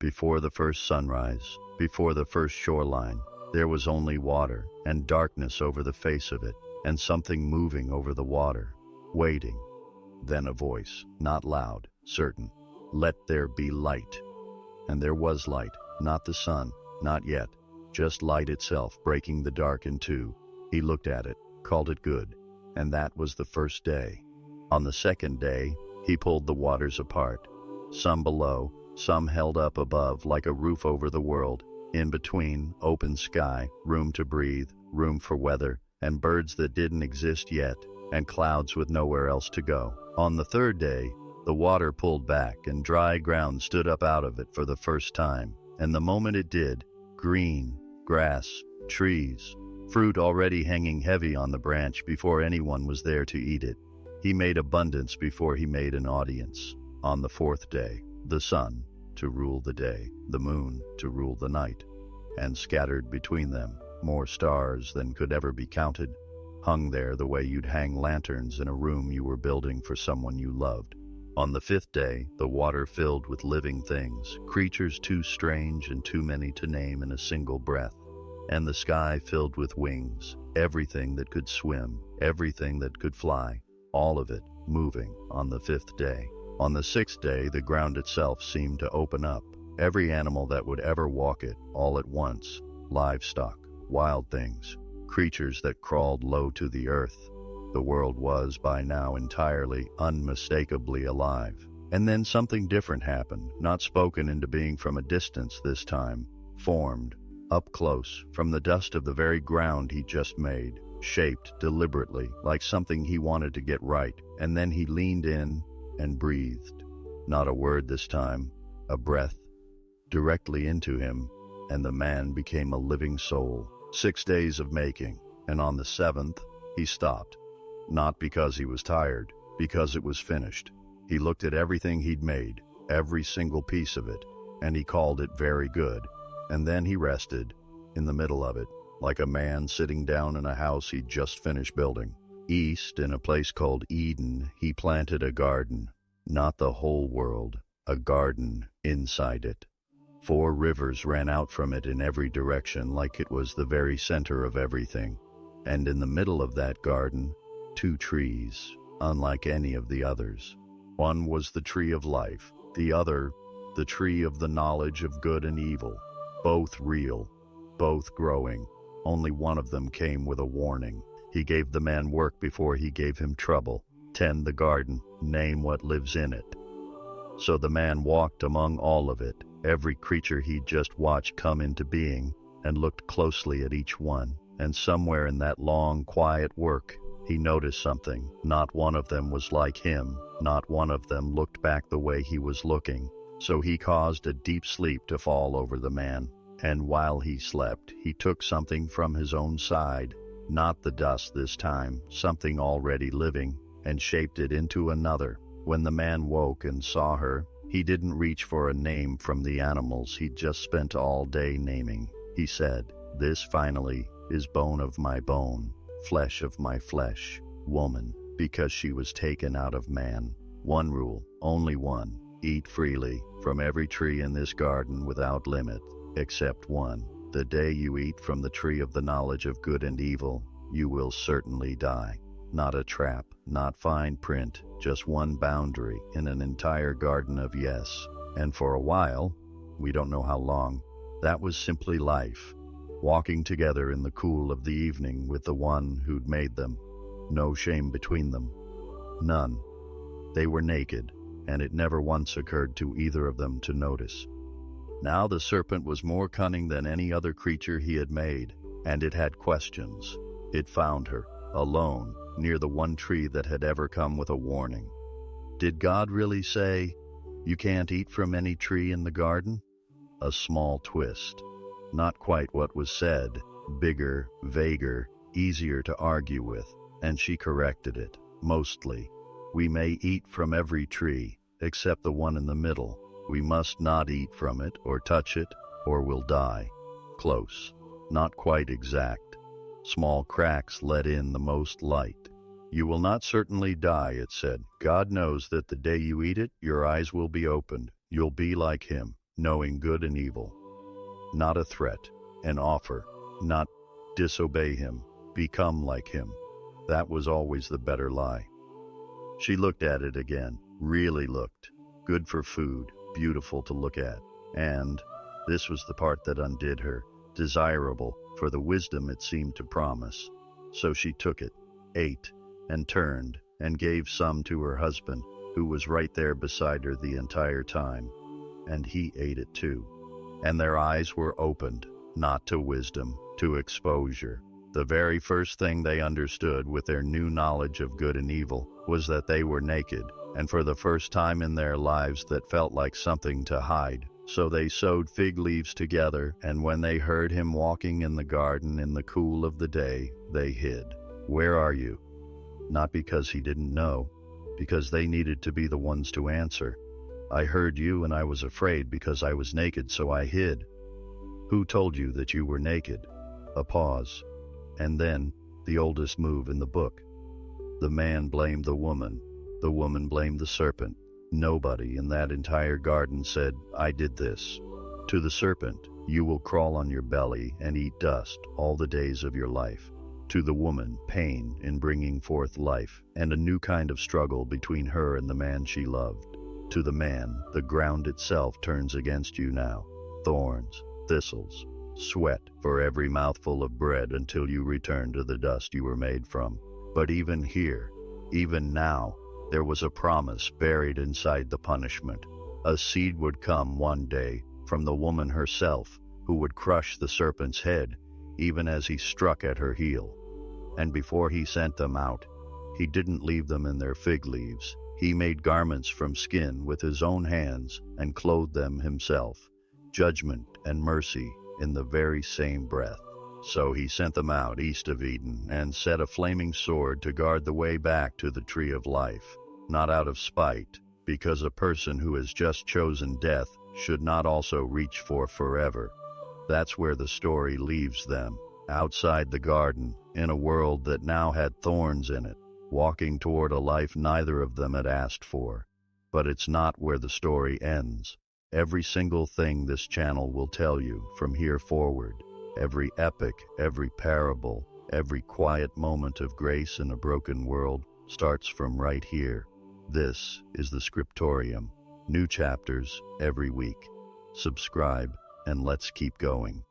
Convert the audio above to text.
before the first sunrise, before the first shoreline, there was only water and darkness over the face of it, and something moving over the water, waiting. Then a voice, not loud, certain, "Let there be light." And there was light, not the sun, not yet, just light itself breaking the dark in two. He looked at it, called it good, and that was the first day. On the second day, he pulled the waters apart, some below, some held up above like a roof over the world. In between, open sky, room to breathe, room for weather, and birds that didn't exist yet, and clouds with nowhere else to go. On the third day, the water pulled back and dry ground stood up out of it for the first time, and the moment it did, green, grass, trees, fruit already hanging heavy on the branch before anyone was there to eat it. He made abundance before he made an audience. On the fourth day, the sun to rule the day, the moon to rule the night, and scattered between them more stars than could ever be counted, hung there the way you'd hang lanterns in a room you were building for someone you loved. On the fifth day, the water filled with living things, creatures too strange and too many to name in a single breath, and the sky filled with wings, everything that could swim, everything that could fly, all of it moving on the fifth day. On the sixth day, the ground itself seemed to open up, every animal that would ever walk it, all at once, livestock, wild things, creatures that crawled low to the earth. The world was, by now, entirely, unmistakably alive. And then something different happened, not spoken into being from a distance this time, formed, up close, from the dust of the very ground he just made, shaped deliberately, like something he wanted to get right, and then he leaned in and breathed. Not a word this time, a breath, directly into him, and the man became a living soul. 6 days of making, and on the seventh, he stopped. Not because he was tired, because it was finished. He looked at everything he'd made, every single piece of it, and he called it very good. And then he rested, in the middle of it, like a man sitting down in a house he'd just finished building. East, in a place called Eden, he planted a garden. Not the whole world, a garden inside it. 4 rivers ran out from it in every direction like it was the very center of everything. And in the middle of that garden, 2 trees, unlike any of the others. One was the tree of life, the other, the tree of the knowledge of good and evil. Both real, both growing. Only one of them came with a warning. He gave the man work before he gave him trouble. Tend the garden, name what lives in it. So the man walked among all of it, every creature he'd just watched come into being, and looked closely at each one. And somewhere in that long, quiet work, he noticed something. Not one of them was like him. Not one of them looked back the way he was looking. So he caused a deep sleep to fall over the man. And while he slept, he took something from his own side, not the dust this time, something already living, and shaped it into another. When the man woke and saw her, he didn't reach for a name from the animals he'd just spent all day naming. He said, "This finally is bone of my bone, flesh of my flesh, woman," because she was taken out of man. One rule, only one: eat freely from every tree in this garden without limit, except one. The day you eat from the tree of the knowledge of good and evil, you will certainly die. Not a trap, not fine print, just one boundary in an entire garden of yes. And for a while, we don't know how long, that was simply life. Walking together in the cool of the evening with the one who'd made them. No shame between them. None. They were naked, and it never once occurred to either of them to notice. Now the serpent was more cunning than any other creature he had made, and it had questions. It found her, alone, near the one tree that had ever come with a warning. Did God really say, "You can't eat from any tree in the garden"? A small twist. Not quite what was said, bigger, vaguer, easier to argue with, and she corrected it, mostly. We may eat from every tree, except the one in the middle. We must not eat from it or touch it, or we'll die. Close. Not quite exact. Small cracks let in the most light. You will not certainly die, it said. God knows that the day you eat it, your eyes will be opened. You'll be like him. knowing good and evil. Not a threat, an offer, not disobey him, become like him. That was always the better lie. She looked at it again, really looked. Good for food, beautiful to look at. And this was the part that undid her, desirable for the wisdom it seemed to promise. So she took it, ate, and turned, and gave some to her husband, who was right there beside her the entire time. And he ate it too. And their eyes were opened, not to wisdom, to exposure. The very first thing they understood with their new knowledge of good and evil was that they were naked, and for the first time in their lives that felt like something to hide. So they sewed fig leaves together, and when they heard him walking in the garden in the cool of the day, they hid. Where are you? Not because he didn't know, because they needed to be the ones to answer. I heard you and I was afraid because I was naked, so I hid. Who told you that you were naked? A pause. And then, the oldest move in the book. The man blamed the woman blamed the serpent. Nobody in that entire garden said, I did this. To the serpent, you will crawl on your belly and eat dust all the days of your life. To the woman, pain in bringing forth life, and a new kind of struggle between her and the man she loved. To the man, the ground itself turns against you now. Thorns, thistles, sweat for every mouthful of bread until you return to the dust you were made from. But even here, even now, there was a promise buried inside the punishment. A seed would come one day from the woman herself, who would crush the serpent's head, even as he struck at her heel. And before he sent them out, he didn't leave them in their fig leaves. He made garments from skin with his own hands and clothed them himself. Judgment and mercy in the very same breath. So he sent them out east of Eden and set a flaming sword to guard the way back to the tree of life. Not out of spite, because a person who has just chosen death should not also reach for forever. That's where the story leaves them, outside the garden, in a world that now had thorns in it, walking toward a life neither of them had asked for. But it's not where the story ends. Every single thing this channel will tell you from here forward, every epic, every parable, every quiet moment of grace in a broken world starts from right here. This is the Scriptorium. New chapters every week. Subscribe and let's keep going.